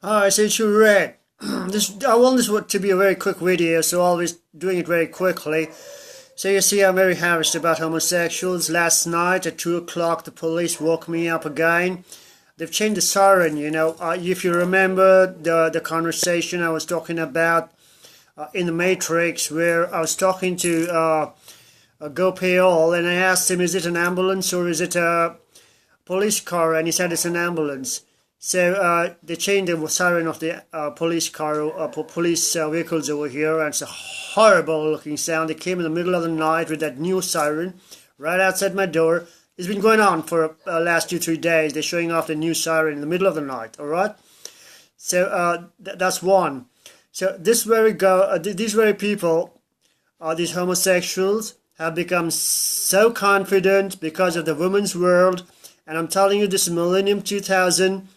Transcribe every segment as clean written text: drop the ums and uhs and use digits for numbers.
Hi, it's Atoolred. I want this to be a very quick video, so always doing it very quickly. So you see, I'm very harassed about homosexuals. Last night at 2 o'clock, the police woke me up again. They've changed the siren, you know. If you remember the conversation I was talking about in the Matrix, where I was talking to Gopal, and I asked him, is it an ambulance or is it a police car? And he said it's an ambulance. So they changed the siren of the police car, police vehicles over here, and it's a horrible looking sound. It came in the middle of the night with that new siren right outside my door. It's been going on for last 2-3 days. They're showing off the new siren in the middle of the night. All right. So that's one. So these very people, these homosexuals, have become so confident because of the women's world. And I'm telling you, this is Millennium 2000.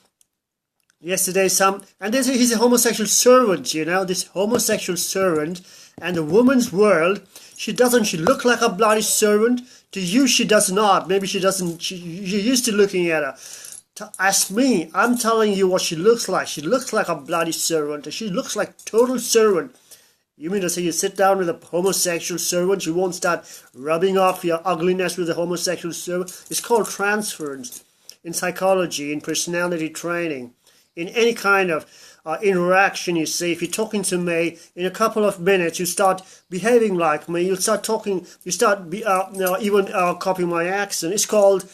Yesterday, he's a homosexual servant, you know, this homosexual servant, and the woman's world, she look like a bloody servant? To you, she does not. Maybe she doesn't, you're used to looking at her. Ask me, I'm telling you what she looks like. She looks like a bloody servant. She looks like total servant. You mean to say you sit down with a homosexual servant, you won't start rubbing off your ugliness with a homosexual servant? It's called transference in psychology, in personality training. In any kind of interaction, you see, if you're talking to me, in a couple of minutes, you start behaving like me, you start talking, you start even copying my accent. It's called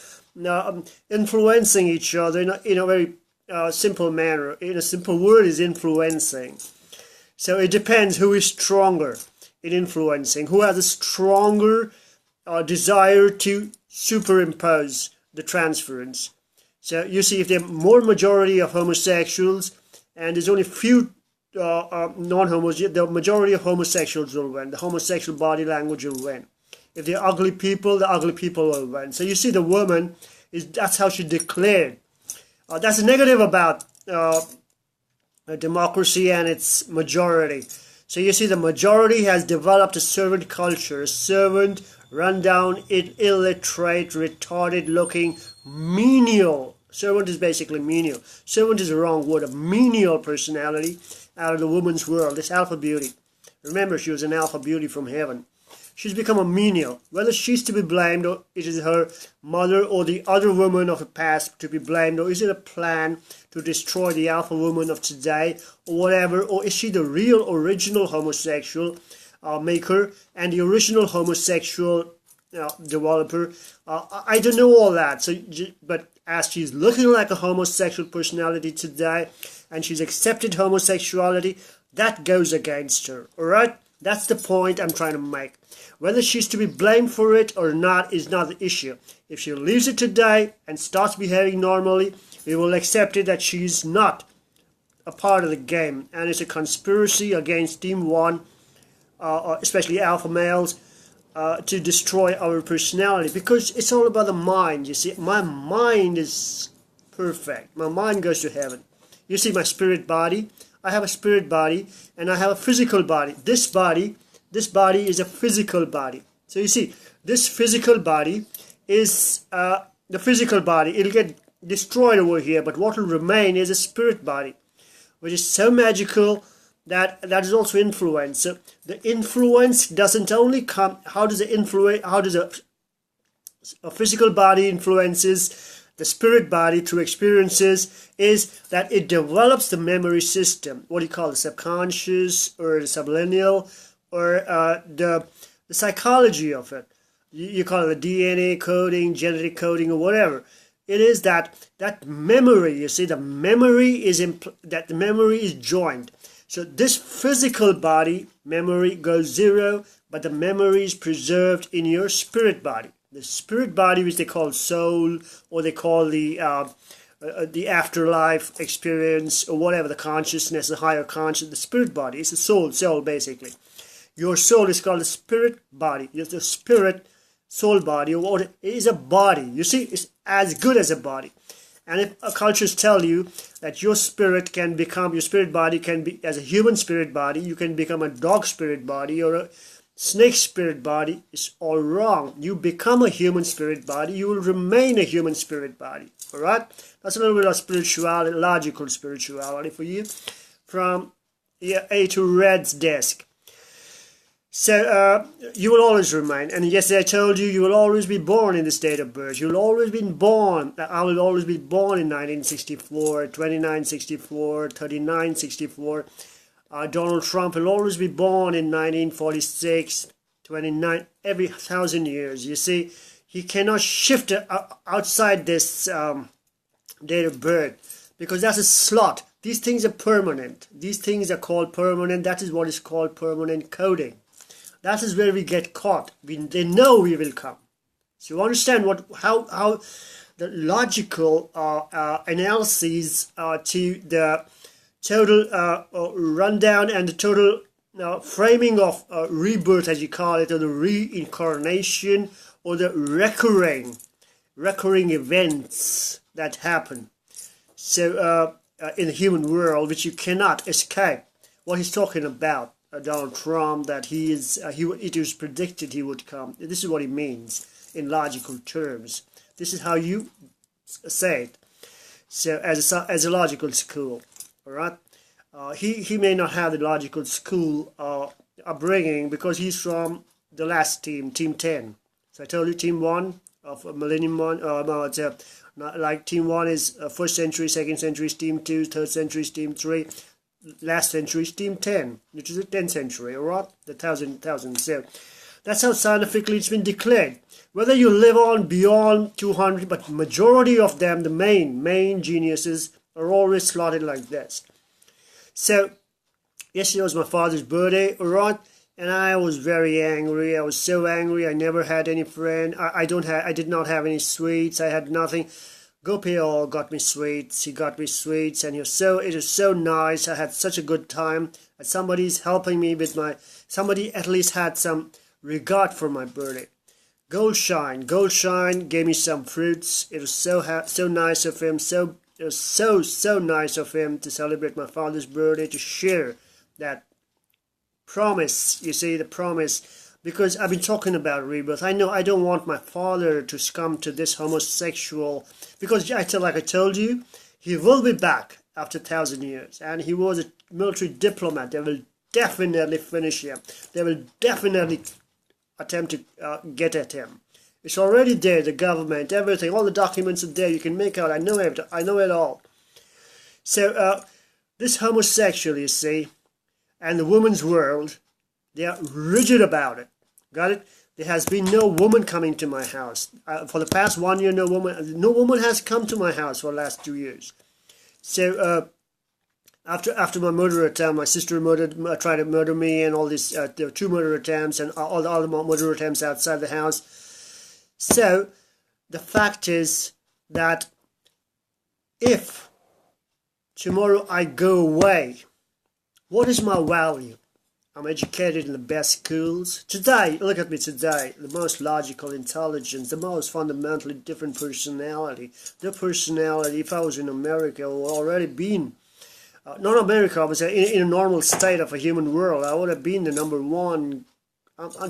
influencing each other in a very simple manner. In a simple word is influencing. So it depends who is stronger in influencing, who has a stronger desire to superimpose the transference. So you see, if there are more majority of homosexuals and there's only few non-homos, the majority of homosexuals will win. The homosexual body language will win. If they're ugly people, the ugly people will win. So you see, the woman that's how she declared. That's a negative about democracy and its majority. So you see, the majority has developed a servant culture, a servant, run-down, illiterate, retarded-looking, menial. Servant is basically menial. Servant is a wrong word. A menial personality out of the woman's world. This alpha beauty. Remember, she was an alpha beauty from heaven. She's become a menial. Whether she's to be blamed, or it is her mother or the other woman of the past to be blamed, or is it a plan to destroy the alpha woman of today, or whatever, or is she the real original homosexual maker and the original homosexual developer? I don't know all that. But as she's looking like a homosexual personality today, and she's accepted homosexuality, that goes against her. All right, that's the point I'm trying to make. Whether she's to be blamed for it or not is not the issue. If she leaves it today and starts behaving normally, we will accept it that she's not a part of the game, and it's a conspiracy against Team 1, especially alpha males, to destroy our personality, because it's all about the mind. You see, my mind is perfect. My mind goes to heaven. You see, my spirit body, I have a spirit body and I have a physical body. This body is a physical body. So you see, this physical body is the physical body. It'll get destroyed over here, but what will remain is a spirit body, which is so magical that is also influence. So the influence doesn't only come. How does a physical body influences the spirit body through experiences? Is that it develops the memory system, what do you call the subconscious or the subliminal, or the psychology of it. You call it the DNA coding, genetic coding, or whatever. It is that memory. You see, the memory is joined. So this physical body memory goes zero, but the memory is preserved in your spirit body. The spirit body, which they call soul, or they call the afterlife experience, or whatever, the consciousness, the higher conscious, the spirit body. It's the soul basically. Your soul is called the spirit body. The spirit soul body, or it is a body. You see, it's as good as a body. And if cultures tell you that your spirit body can be, as a human spirit body, you can become a dog spirit body or a snake spirit body is all wrong. You become a human spirit body, you will remain a human spirit body. All right, that's a little bit of spirituality, logical spirituality for you from Atoolred's desk. So you will always remain, and yesterday I told you, you will always be born in the state of birth. You'll always be born. I will always be born in 1964, 2964, 3964. Donald Trump will always be born in 1946, 29, every 1,000 years. You see, he cannot shift outside this date of birth, because that's a slot. These things are permanent. These things are called permanent. That is what is called permanent coding. That is where we get caught. They know we will come. So you understand how the logical analyses to the total rundown and the total framing of rebirth, as you call it, or the reincarnation, or the recurring events that happen. So in the human world, which you cannot escape. What he's talking about, Donald Trump, that it was predicted he would come. This is what he means in logical terms. This is how you say it. So as a logical school, all right. He may not have the logical school upbringing, because he's from the last team, Team 10. So I told you, Team 1 of Millennium 1. Like Team 1 is first century, second century is Team 2, third century is Team 3. Last century is Team 10, which is the 10th century, all right? The thousand. So that's how scientifically it's been declared. Whether you live on beyond 200, but majority of them, the main geniuses, are always slotted like this. So yesterday was my father's birthday, all right? And I was very angry. I was so angry. I never had any friend. I did not have any sweets. I had nothing. Gopal got me sweets. He got me sweets, and it was so nice. I had such a good time. Somebody's helping me with somebody at least had some regard for my birthday. Goldshine gave me some fruits. It was so nice of him. It was so nice of him to celebrate my father's birthday, to share that promise. You see, the promise. Because I've been talking about rebirth. I know I don't want my father to succumb to this homosexual, because like I told you, he will be back after 1,000 years, and he was a military diplomat. They will definitely finish him. They will definitely attempt to get at him. It's already there, the government, everything, all the documents are there. You can make out. I know it all. So this homosexual, you see, and the woman's world, they are rigid about it. Got it? There has been no woman coming to my house. For the past 1 year, no woman has come to my house for the last 2 years. So after my murder attempt, my sister tried to murder me, and all this, there were 2 murder attempts, and all the murder attempts outside the house. So the fact is that if tomorrow I go away, what is my value? I'm educated in the best schools. Today, look at me today, the most logical intelligence, the most fundamentally different personality. The personality, if I was in America, would already been, not America, I was in a normal state of a human world, I would have been the number one,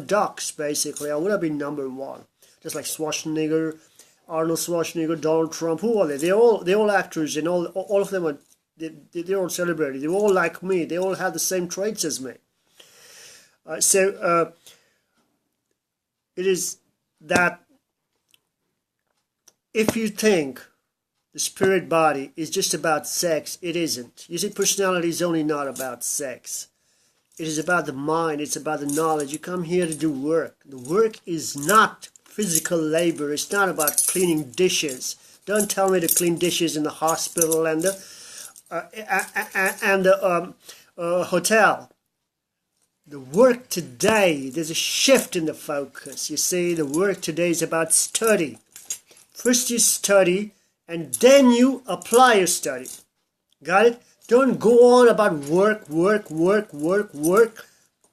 ducks basically, I would have been number one. Just like Schwarzenegger, Arnold Schwarzenegger, Donald Trump, who are they? They're all actors, and all of them are, they're all celebrities. They're all like me. They all have the same traits as me. So it is that if you think the spirit body is just about sex, it isn't. You see, personality is only not about sex. It is about the mind. It's about the knowledge. You come here to do work. The work is not physical labor. It's not about cleaning dishes. Don't tell me to clean dishes in the hospital and the hotel. The work today, there's a shift in the focus. You see, the work today is about study. First you study, and then you apply your study. Got it? Don't go on about work,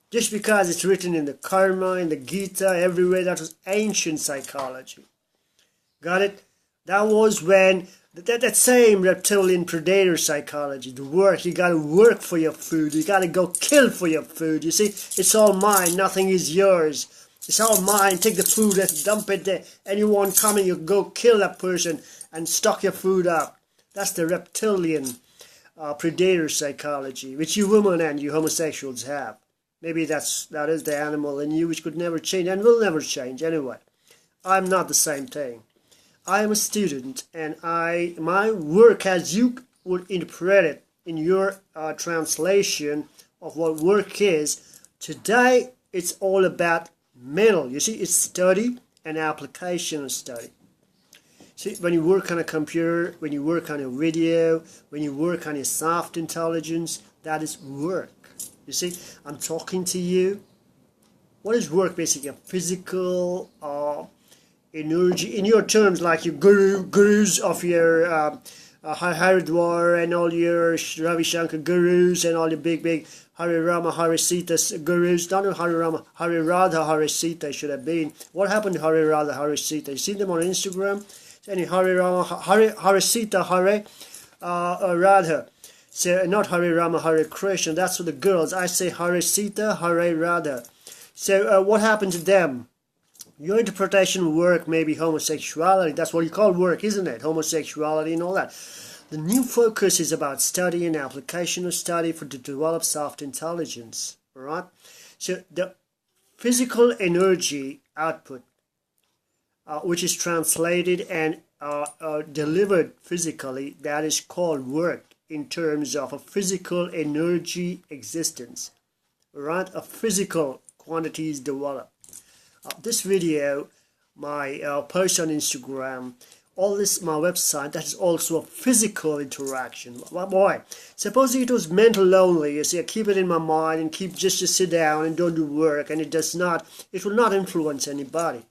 just because it's written in the Karma, in the Gita, everywhere. That was ancient psychology. Got it? That was when That same reptilian predator psychology, the work, you gotta work for your food, you gotta go kill for your food, you see, it's all mine, nothing is yours, it's all mine, take the food and dump it there, anyone coming, you go kill that person and stock your food up. That's the reptilian predator psychology, which you women and you homosexuals have. Maybe that is the animal in you which could never change and will never change anyway. I'm not the same thing. I am a student, and my work, as you would interpret it in your translation of what work is, today it's all about mental. You see, it's study and application of study. See, when you work on a computer, when you work on a video, when you work on your soft intelligence, that is work. You see, I'm talking to you. What is work? Basically, a physical energy, in your terms, like your gurus of your Haridwar and all your Ravi Shankar gurus and all your big Hare Rama, Hare Sita gurus. Not Hare Rama, Hare Radha, Hare Sita should have been. What happened to Hare Radha, Hare Sita? You see them on Instagram? Any Hare Rama, Hare Sita, Hare Radha. So not Hare Rama, Hare Krishna. That's for the girls. I say Hare Sita, Hare Radha. So what happened to them? Your interpretation of work may be homosexuality. That's what you call work, isn't it? Homosexuality and all that. The new focus is about study and application of study to develop soft intelligence. All right? So the physical energy output, which is translated and delivered physically, that is called work in terms of a physical energy existence. All right? A physical quantity is developed. This video, my post on Instagram, all this, my website, that is also a physical interaction. Why? Supposing it was mental only, you see, I keep it in my mind and keep just to sit down and don't do work, and it will not influence anybody.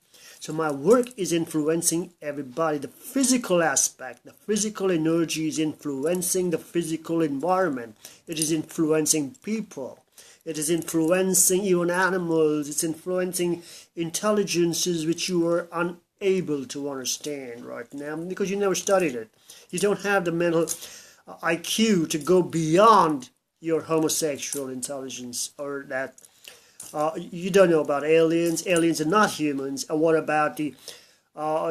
So my work is influencing everybody. The physical aspect, the physical energy is influencing the physical environment. It is influencing people. It is influencing even animals. It's influencing intelligences which you are unable to understand right now because you never studied it. You don't have the mental IQ to go beyond your homosexual intelligence, or that you don't know about aliens. Aliens are not humans. And what about the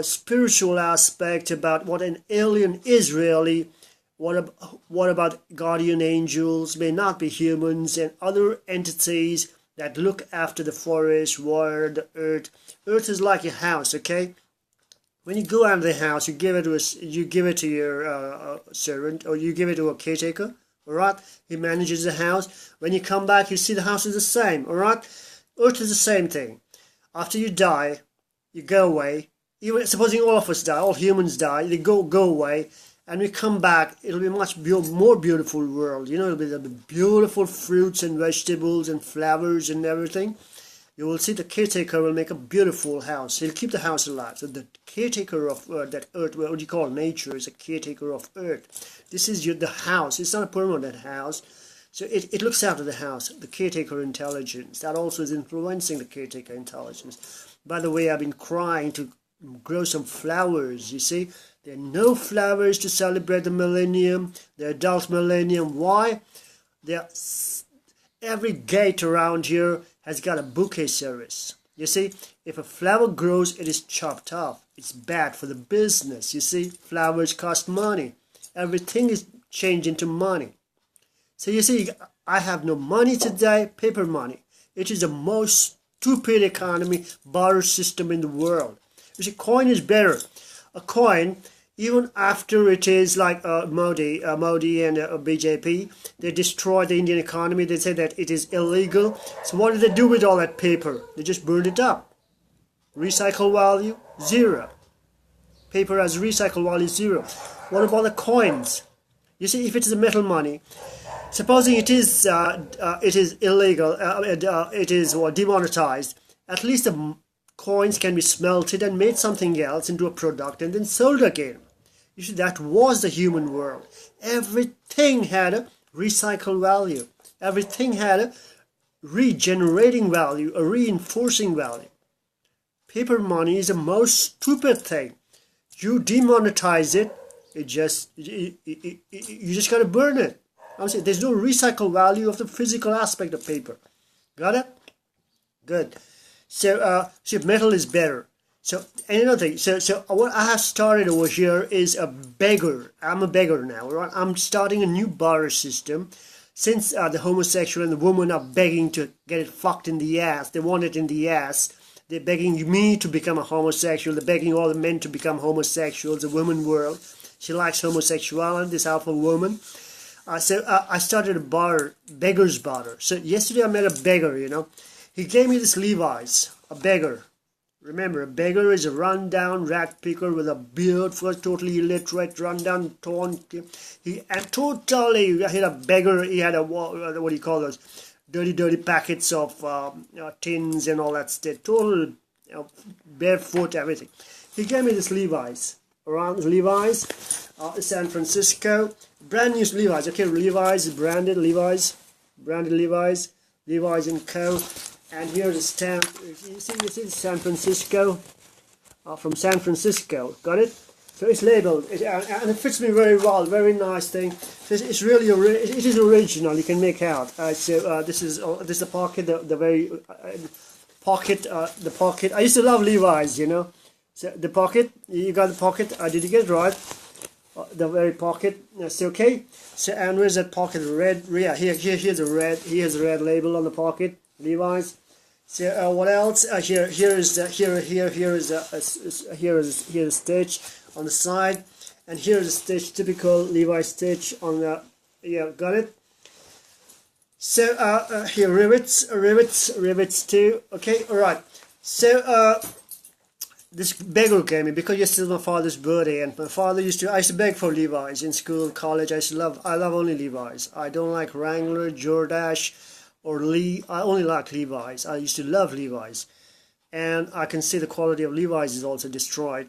spiritual aspect, about what an alien is really? What about guardian angels, may not be humans, and other entities that look after the forest, water, the earth. Earth is like a house, okay? When you go out of the house, you give it to your servant, or you give it to a caretaker, all right? He manages the house. When you come back, you see the house is the same, all right? Earth is the same thing. After you die, you go away. Even supposing all of us die, all humans die, they go away. And we come back, it'll be a much more beautiful world. You know, there'll be beautiful fruits and vegetables and flowers and everything. You will see the caretaker will make a beautiful house. He'll keep the house alive. So the caretaker of that earth, what you call nature, is a caretaker of earth. This is the house. It's not a permanent house. So it looks after the house, the caretaker intelligence. That also is influencing the caretaker intelligence. By the way, I've been trying to grow some flowers, you see. There are no flowers to celebrate the millennium, the adult millennium. Why? Every gate around here has got a bouquet service. You see, if a flower grows, it is chopped off. It's bad for the business. You see, flowers cost money. Everything is changed into money. So you see, I have no money today, paper money. It is the most stupid economy, barter system in the world. You see, coin is better. A coin, even after it is like Modi and BJP, they destroyed the Indian economy. They say that it is illegal. So what did they do with all that paper? They just burned it up. Recycle value, zero. Paper has recycle value, zero. What about the coins? You see, if it is a metal money, supposing it is illegal, it is demonetized, at least the coins can be smelted and made something else into a product and then sold again. You see, that was the human world. Everything had a recycle value. Everything had a regenerating value, a reinforcing value. Paper money is the most stupid thing. You demonetize it, You just gotta burn it. I'm saying there's no recycle value of the physical aspect of paper. Got it? Good. So, see, metal is better. So, and another thing, so what I have started over here is a beggar. I'm a beggar now, right? I'm starting a new barter system. Since the homosexual and the woman are begging to get it fucked in the ass, they want it in the ass. They're begging me to become a homosexual. They're begging all the men to become homosexuals. The woman world, she likes homosexuality, this alpha woman. So I started a bar, beggar's barter. So yesterday I met a beggar, you know. He gave me this Levi's, a beggar. Remember, a beggar is a run-down rat picker with a beard, first totally illiterate, run-down, torn. He had a beggar. He had a what do you call those? Dirty packets of tins and all that stuff. Total barefoot, everything. He gave me this Levi's. Around Levi's, San Francisco, brand new Levi's. Okay, Levi's branded Levi's, Levi's and Co. And here's a stamp. You see San Francisco, from San Francisco. Got it? So it's labeled, and it fits me very well. Very nice thing. It's really it is original. You can make out. So this is the pocket, the very pocket, the pocket. I used to love Levi's, you know. So the pocket, you got the pocket. Did you get it right? The very pocket. That's okay. So and where's that pocket? Red. Yeah, here's a red. Here's a red label on the pocket. Levi's. So what else? Here is a stitch on the side, and here is a stitch, typical Levi's stitch on the. Yeah, got it. So here rivets too. Okay, all right. So this beggar came in because yesterday was my father's birthday, and my father I used to beg for Levi's in school, college. I love only Levi's. I don't like Wrangler, Jordache, or Lee. I only like Levi's. I used to love Levi's, and I can see the quality of Levi's is also destroyed.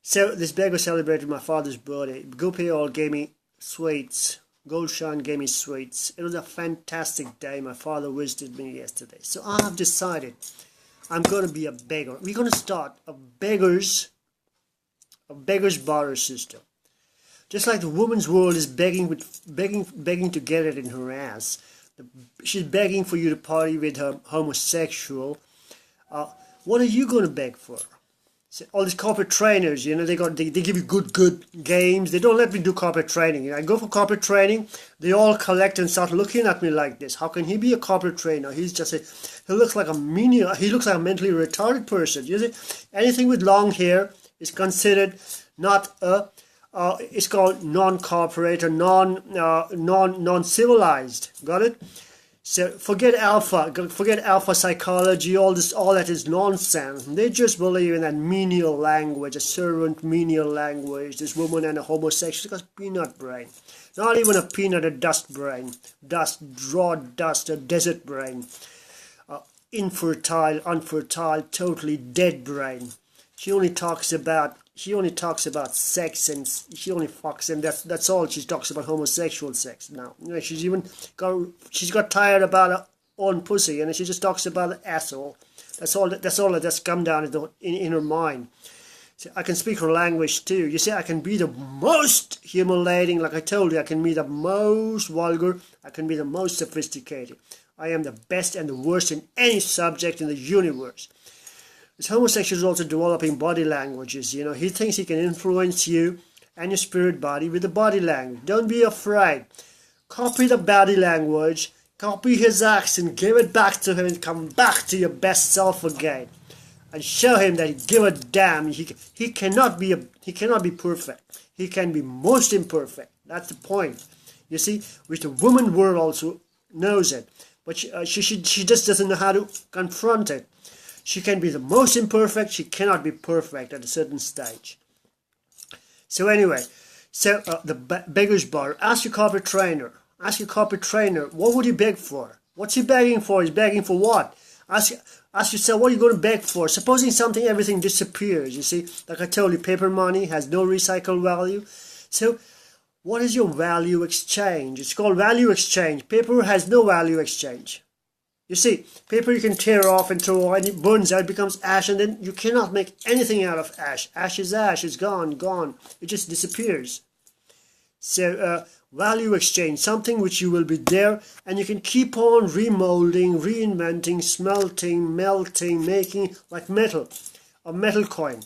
So this beggar celebrated my father's birthday. Gopayal gave me sweets. Goldshine gave me sweets. It was a fantastic day. My father visited me yesterday. So I have decided I'm going to be a beggar. We're going to start a beggar's barter system. Just like the woman's world is begging to get it in her ass. She's begging for you to party with her homosexual. What are you going to beg for? So all these corporate trainers, you know, they give you good games. They don't let me do corporate training. I go for corporate training. They all collect and start looking at me like this. How can he be a corporate trainer? He looks like a menial. He looks like a mentally retarded person. You see, anything with long hair is considered not a. It's called non-corporate or non-civilized. Got it? So forget alpha psychology. All that is nonsense. They just believe in that menial language, a servant menial language. This woman and a homosexual got peanut brain, not even a peanut, a dust brain, raw dust, a desert brain, infertile, unfertile, totally dead brain. She only talks about sex, and she only fucks him. That's all she talks about, homosexual sex now. You know, she's got tired about her own pussy, and she just talks about the asshole. That's all that's come down in her mind. So I can speak her language too. You see, I can be the most humiliating, like I told you. I can be the most vulgar. I can be the most sophisticated. I am the best and the worst in any subject in the universe. This homosexual is also developing body languages. You know, he thinks he can influence you and your spirit body with the body language. Don't be afraid. Copy the body language, copy his accent, give it back to him, and come back to your best self again, and show him that he give a damn. He cannot be perfect. He can be most imperfect. That's the point. You see, which the woman world also knows it, but she just doesn't know how to confront it. She can be the most imperfect. She cannot be perfect at a certain stage. So anyway, the beggar's bar. Ask your corporate trainer. What would he beg for? What's he begging for? He's begging for what? Ask yourself, what are you going to beg for? Supposing everything disappears. You see, like I told you, paper money has no recycle value. So what is your value exchange? It's called value exchange. Paper has no value exchange. You see, paper you can tear off and throw, and it burns out, it becomes ash, and then you cannot make anything out of ash. Ash is ash, it's gone. It just disappears. So value exchange, something which you will be there and you can keep on remolding, reinventing, smelting, melting, making like metal, a metal coin.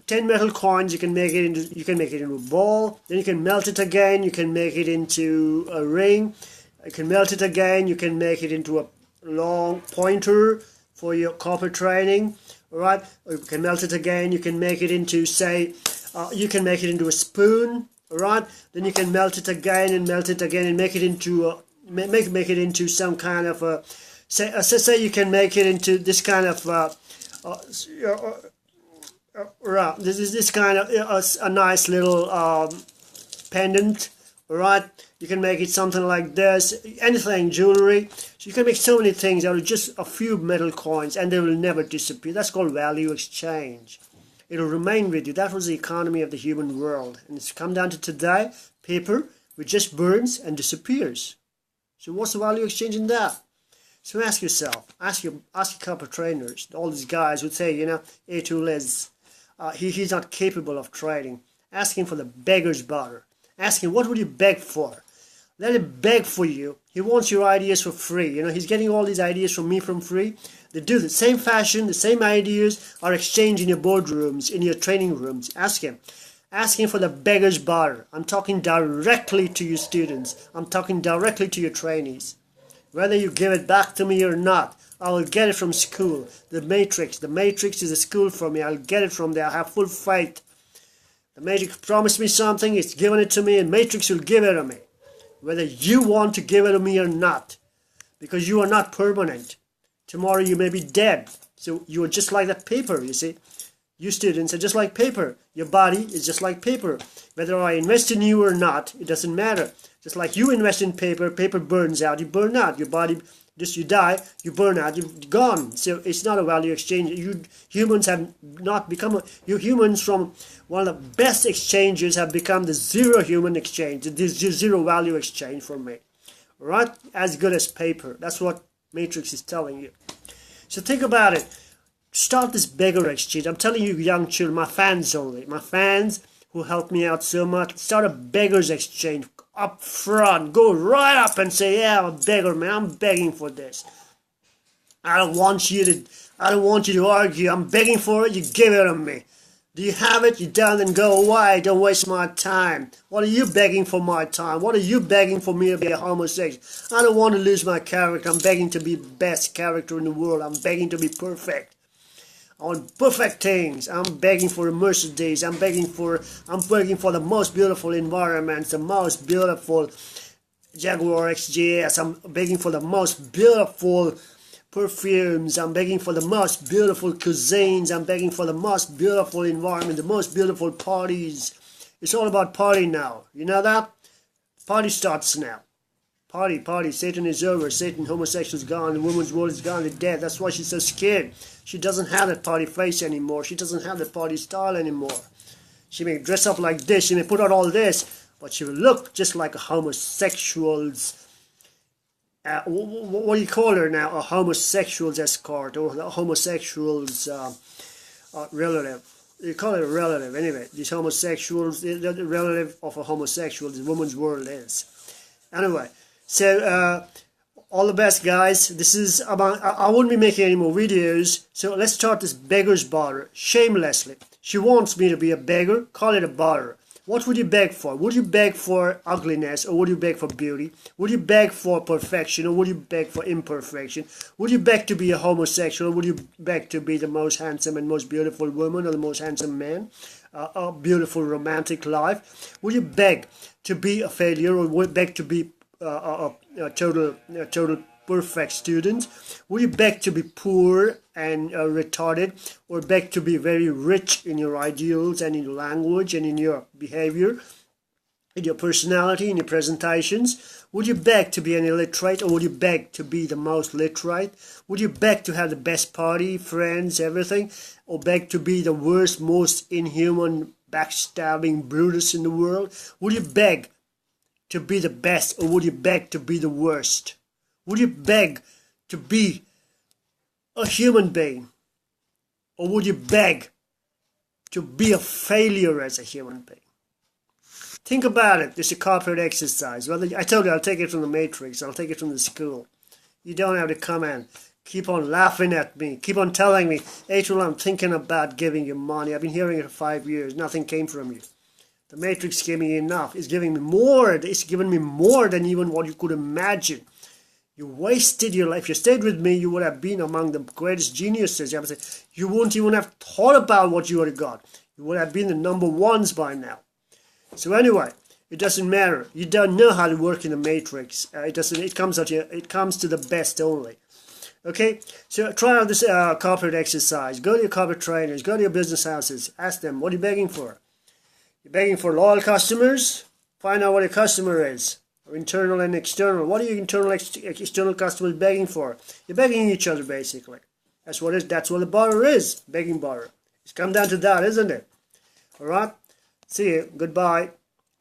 10 metal coins, you can make it into a ball, then you can melt it again, you can make it into a ring, you can melt it again, you can make it into a long pointer for your corporate training, all right? Or you can melt it again, you can make it into, say, you can make it into a spoon, all right? Then you can melt it again and make it into a, make it into some kind of a, say you can make it into this kind of this is this kind of a nice little pendant, right? You can make it something like this, anything, jewelry. So you can make so many things out of just a few metal coins and they will never disappear. That's called value exchange. It'll remain with you. That was the economy of the human world. And it's come down to today, paper, which just burns and disappears. So what's the value exchange in that? So ask yourself, ask your corporate trainers, all these guys would say, you know, Atoolred, he's not capable of trading. Ask him for the beggar's butter. Ask him, what would you beg for? Let him beg for you. He wants your ideas for free. You know, he's getting all these ideas from me from free. They do the same fashion, the same ideas are exchanged in your boardrooms, in your training rooms. Ask him. Ask him for the beggar's butter. I'm talking directly to your students. I'm talking directly to your trainees. Whether you give it back to me or not, I will get it from school. The Matrix is a school for me. I'll get it from there. I have full faith. The Matrix promised me something, it's given it to me, and Matrix will give it to me. Whether you want to give it to me or not. Because you are not permanent. Tomorrow you may be dead. So you are just like that paper, you see. You students are just like paper. Your body is just like paper. Whether I invest in you or not, it doesn't matter. Just like you invest in paper, paper burns out, you burn out. Your body, you die, you burn out, you're gone. So it's not a value exchange. You humans have not become, you humans from one of the best exchanges have become the zero human exchange, the zero value exchange for me. Right? As good as paper. That's what Matrix is telling you. So think about it. Start this beggar exchange. I'm telling you, young children, my fans only, my fans who helped me out so much, start a beggar's exchange up front. Go right up and say, yeah, I'm a beggar, man. I'm begging for this. I don't want you to argue. I'm begging for it. You give it to me. Do you have it? You don't, then go away. Don't waste my time. What are you begging for my time? What are you begging for me to be a homosexual? I don't want to lose my character. I'm begging to be the best character in the world. I'm begging to be perfect. I want perfect things. I'm begging for a Mercedes. I'm begging for the most beautiful environments, the most beautiful Jaguar XJS. I'm begging for the most beautiful perfumes. I'm begging for the most beautiful cuisines. I'm begging for the most beautiful environment, the most beautiful parties. It's all about party now. You know that? Party starts now. Party. Satan is over. Satan, homosexual's gone. The woman's world is gone. They're dead. That's why she's so scared. She doesn't have that party face anymore. She doesn't have that party style anymore. She may dress up like this. She may put on all this. But she will look just like a homosexual's... what do you call her now? A homosexual's escort or a homosexual's relative. You call it a relative anyway. These homosexuals, the relative of a homosexual, the woman's world is. Anyway, so all the best, guys. This is about, I won't be making any more videos, so let's start this beggar's butter shamelessly. She wants me to be a beggar. Call it a butter. What would you beg for? Would you beg for ugliness, or would you beg for beauty? Would you beg for perfection, or would you beg for imperfection? Would you beg to be a homosexual, or would you beg to be the most handsome and most beautiful woman, or the most handsome man? A beautiful romantic life? Would you beg to be a failure, or would you beg to be a total perfect student? Would you beg to be poor and retarded, or beg to be very rich in your ideals and in your language and in your behavior, in your personality, in your presentations? Would you beg to be an illiterate, or would you beg to be the most literate? Would you beg to have the best party, friends, everything, or beg to be the worst, most inhuman, backstabbing Brutus in the world? Would you beg to be the best, or would you beg to be the worst? Would you beg to be a human being, or would you beg to be a failure as a human being? Think about it. It's a corporate exercise. Well, I told you I'll take it from the Matrix. I'll take it from the school. You don't have to come and keep on laughing at me. Keep on telling me, Atoolred, I'm thinking about giving you money. I've been hearing it for 5 years. Nothing came from you. The Matrix gave me enough. It's giving me more. It's given me more than even what you could imagine. You wasted your life. If you stayed with me, you would have been among the greatest geniuses. You wouldn't even have thought about what you would have got. You would have been the number ones by now. So anyway, it doesn't matter. You don't know how to work in the Matrix. It comes to the best only. Okay, so try out this corporate exercise. Go to your corporate trainers. Go to your business houses. Ask them, what are you begging for? You're begging for loyal customers? Find out what your customer is. Or internal and external. What are your internal external customers begging for? You're begging each other, basically. That's what the borrower is. Begging borrower. It's come down to that, isn't it? Alright? See you. Goodbye.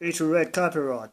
Atoolred Copyright.